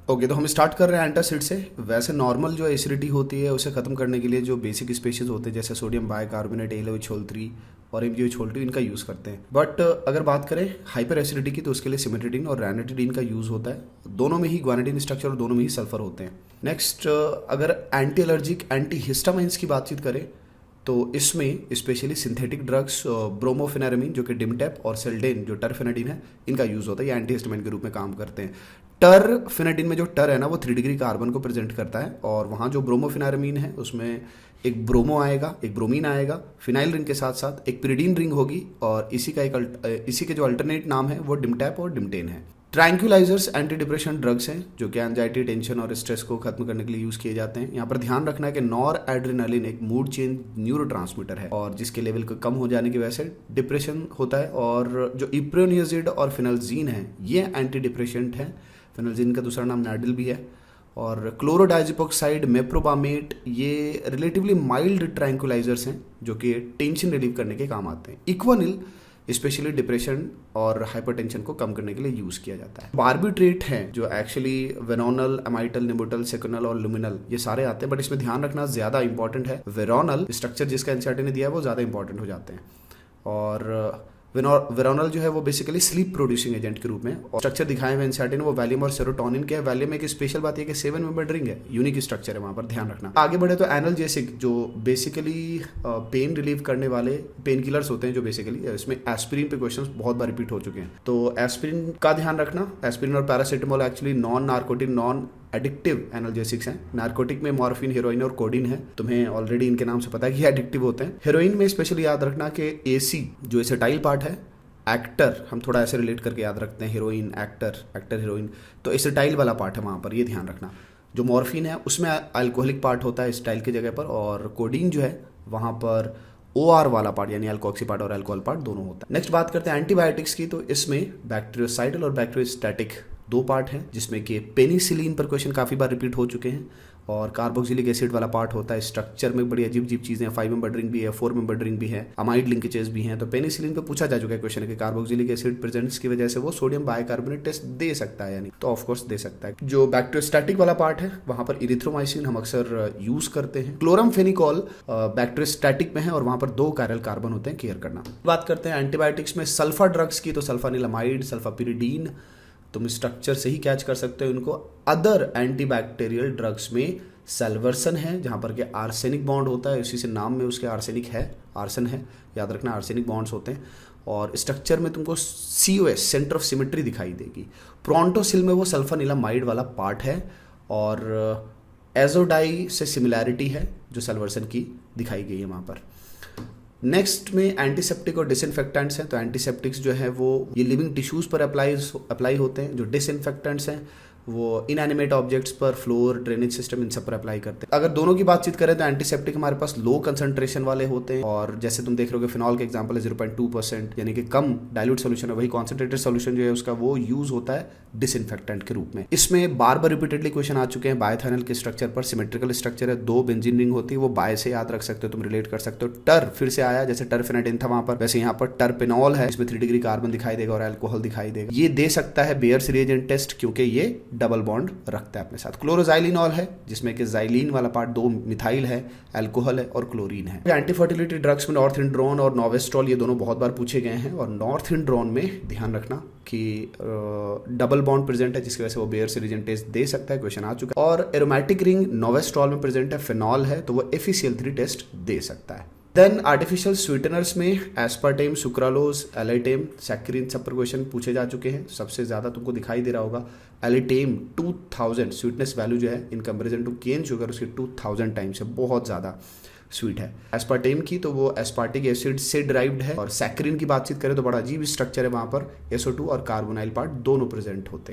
Okay, तो हम start कर रहे हैं एंटासिड से। वैसे नॉर्मल जो एसिडिटी होती है उसे ख़त्म करने के लिए जो बेसिक स्पेशीज होते हैं जैसे सोडियम बाइकार्बोनेट, AlOH3 और MgOH2 इनका यूज़ करते हैं। बट अगर बात करें हाइपर एसिडिटी की तो उसके लिए सिमेट्रिडीन और रैनिटिडीन का यूज़ होता है। दोनों में ही ग्वानिडीन स्ट्रक्चर और दोनों में ही सल्फर होते हैं। नेक्स्ट, अगर एंटी एलर्जिक एंटी हिस्टामाइंस की बातचीत करें तो इसमें स्पेशली सिंथेटिक ड्रग्स ब्रोमोफेनारामीन जो कि डिमटेप और सेल्डेन जो टरफेनाडिन है इनका यूज़ होता है। ये एंटीहिस्टामाइन के रूप में काम करते हैं। टरफेनाडिन में जो टर है ना वो 3 डिग्री कार्बन को प्रेजेंट करता है, और वहाँ जो ब्रोमोफेनारामीन है उसमें एक ब्रोमो आएगा, एक ब्रोमीन आएगा, फिनाइल रिंग के साथ साथ एक पिरिडीन रिंग होगी, और इसी के जो अल्टरनेट नाम है वो डिमटैप और डिमटेन है। ट्रैंक्विलाइजर्स एंटी डिप्रेशन ड्रग्स हैं जो कि एंजाइटी, टेंशन और स्ट्रेस को खत्म करने के लिए यूज किए जाते हैं। यहाँ पर ध्यान रखना है कि नॉर एड्रेनालिन एक मूड चेंज न्यूरोट्रांसमीटर है और जिसके लेवल को कम हो जाने की वजह से डिप्रेशन होता है। और जो इप्रोनियाजिड और फिनल्जीन है ये एंटी डिप्रेशेंट है। फिनल्जीन का दूसरा नाम नैडिल भी है। और क्लोरोडाइजिपोक्साइड, मेप्रोबामेट ये रिलेटिवली माइल्ड ट्रैंक्विलाइजर्स हैं जो कि टेंशन रिलीव करने के काम आते हैं। इक्वानिल स्पेशली डिप्रेशन और हाइपरटेंशन को कम करने के लिए यूज किया जाता है। बारबिट्रेट है जो एक्चुअली वेरोनल, अमाइटल, निबुटल, सेकुनल और लुमिनल ये सारे आते हैं, बट इसमें ध्यान रखना ज्यादा इंपॉर्टेंट है वेरोनल स्ट्रक्चर जिसका एनसीईआरटी ने दिया है वो ज्यादा इंपॉर्टेंट हो जाते हैं। और वेरोनल जो है वो बेसिकली स्लीप प्रोड्यूसिंग एजेंट के रूप में, और स्ट्रक्चर दिखाए हुए एनसीईआरटी ने वो वैलियम और सेरोटोनिन के है। वैलियम एक स्पेशल बात है कि 7 मेंबर्ड रिंग है, यूनिक स्ट्रक्चर है, वहां पर ध्यान रखना। आगे बढ़े तो एनाल्जेसिक जो बेसिकली पेन रिलीव करने वाले पेन किलर्स होते हैं, जो बेसिकली इसमें एस्पिरिन पे क्वेश्चंस बहुत बार रिपीट हो चुके हैं, तो एस्पिरिन का ध्यान रखना। एस्पिरिन और paracetamol actually non narcotic, non addictive analgesics हैं। नार्कोटिक में मॉर्फिन, हेरोइन और कोडीन है। तुम्हें ऑलरेडी इनके नाम से पता है कि एडिक्टिव होते हैं। हेरोइन में स्पेशली याद रखना कि AC जो एसिटाइल पार्ट है, एक्टर हम थोड़ा ऐसे रिलेट करके याद रखते हैं, हीरोइन एक्टर, एक्टर हीरोइन, तो एसिटाइल वाला पार्ट है वहाँ पर, ये ध्यान रखना। जो मॉर्फिन है उसमें अल्कोहलिक पार्ट होता है एसिटाइल की जगह पर, और कोडीन जो है वहाँ पर OR वाला पार्ट यानी अल्कोक्सी पार्ट और अल्कोहल पार्ट दोनों होता है। नेक्स्ट बात करते हैं एंटीबायोटिक्स की, तो इसमें बैक्टीरियोसाइडल और बैक्टीरियोस्टैटिक 2 पार्ट हैं जिसमें कि पेनिसिलिन पर क्वेश्चन काफ़ी बार रिपीट हो चुके हैं, और कार्बोक्सिलिक एसिड वाला पार्ट होता है। स्ट्रक्चर में बड़ी अजीब अजीब चीज़ें, 5 मेंबर्ड रिंग भी है, 4 मेंबर्ड रिंग भी है, अमाइड लिंकेजेस भी हैं। तो पेनिसिलिन पे पूछा जा चुका है क्वेश्चन कि कार्बोक्सिलिक एसिड प्रेजेंस की वजह से वो सोडियम बाइकार्बोनेट टेस्ट दे सकता है, यानी तो ऑफकोर्स दे सकता है। जो बैक्टीरियोस्टैटिक वाला पार्ट है वहां पर इरिथ्रोमाइसिन हम अक्सर यूज करते हैं। क्लोरमफेनिकॉल बैक्टीरियोस्टैटिक में है और वहां पर 2 कायरल कार्बन होते हैं, केयर करना। बात करते हैं एंटीबायोटिक्स में सल्फा ड्रग्स की, तो सल्फानिलमाइड, सल्फापिरिडीन तुम स्ट्रक्चर से ही कैच कर सकते हो इनको। अदर एंटीबैक्टीरियल ड्रग्स में सेल्वर्सन है जहां पर के आर्सेनिक बॉन्ड होता है, इसी से नाम में उसके आर्सेनिक है, आर्सन है, याद रखना आर्सेनिक बॉन्ड्स होते हैं। और स्ट्रक्चर में तुमको COS सेंटर ऑफ सिमेट्री दिखाई देगी। प्रोंटोसिल में वो सल्फानिलामाइड वाला पार्ट है, और एजोडाई से सिमिलैरिटी है जो सेल्वर्सन की दिखाई गई है वहां पर। नेक्स्ट में एंटीसेप्टिक और डिसइंफेक्टेंट्स हैं, तो एंटीसेप्टिक्स जो है वो ये लिविंग टिश्यूज पर अप्लाई होते हैं। जो डिसइंफेक्टेंट्स हैं वो इनएनिमेट ऑब्जेक्ट्स पर, फ्लोर, ड्रेनेज सिस्टम, इन सब पर अप्लाई करते हैं। अगर दोनों की बातचीत करें तो एंटीसेप्टिक हमारे पास लो कंसंट्रेशन वाले होते हैं, और जैसे तुम देख रहे हो फिनॉल का एग्जांपल है 0.2%, यानी कि कम डाइल्यूट सोल्यूशन है। वही कॉन्सेंट्रेटेड सोल्यूशन जो है उसका वो यूज होता है डिसइंफेक्टेंट के रूप में। इसमें बार बार रिपीटेडली क्वेश्चन आ चुके हैं बायोथेनल के स्ट्रक्चर पर। सिमेट्रिकल स्ट्रक्चर है, 2 बेंजीन रिंग होती है, वो बाय से याद रख सकते हो, तुम रिलेट कर सकते हो। टर फिर से आया, जैसे टरफेनाडिन था वहां पर, वैसे यहाँ पर टरपेनॉल है, इसमें 3 डिग्री कार्बन दिखाई देगा और अल्कोहल दिखाई देगा। ये दे सकता है बेयर्स रिएजेंट टेस्ट क्योंकि ये डबल बॉन्ड रखता है अपने साथ। क्लोरोजाइलिनॉल है जिसमें कि जाइलिन वाला पार्ट 2 मिथाइल है, अल्कोहल है और क्लोरीन है। एंटी फर्टिलिटी ड्रग्स में नॉर्थिंड्रोन और नोवेस्ट्रॉल ये दोनों बहुत बार पूछे गए हैं, और नॉर्थिंड्रोन में ध्यान रखना कि डबल बॉन्ड प्रेजेंट है जिसकी वजह से वो बेयर रिएजेंट टेस्ट दे सकता है, क्वेश्चन आ चुका है। और एरोमेटिक रिंग नोवेस्ट्रॉल में प्रेजेंट है, फिनॉल है, तो वो FeCl3 टेस्ट दे सकता है। देन आर्टिफिशियल स्वीटनर्स में एस्पार्टेम, सुक्रालोज, एलाइटेम, सैक्रिन सब पर क्वेश्चन पूछे जा चुके हैं। सबसे ज्यादा तुमको दिखाई दे रहा होगा एलाइटेम 2000 स्वीटनेस वैल्यू जो है in comparison to cane sugar उसकी 2000 टाइम्स है, बहुत ज्यादा स्वीट है। एस्पार्टेम की तो वो एस्पार्टिक एसिड से डिराइव्ड है, और सैक्रिन की बातचीत करें तो बड़ा अजीब स्ट्रक्चर है, वहां पर SO2 और कार्बोनाइल पार्ट दोनों प्रेजेंट होते हैं।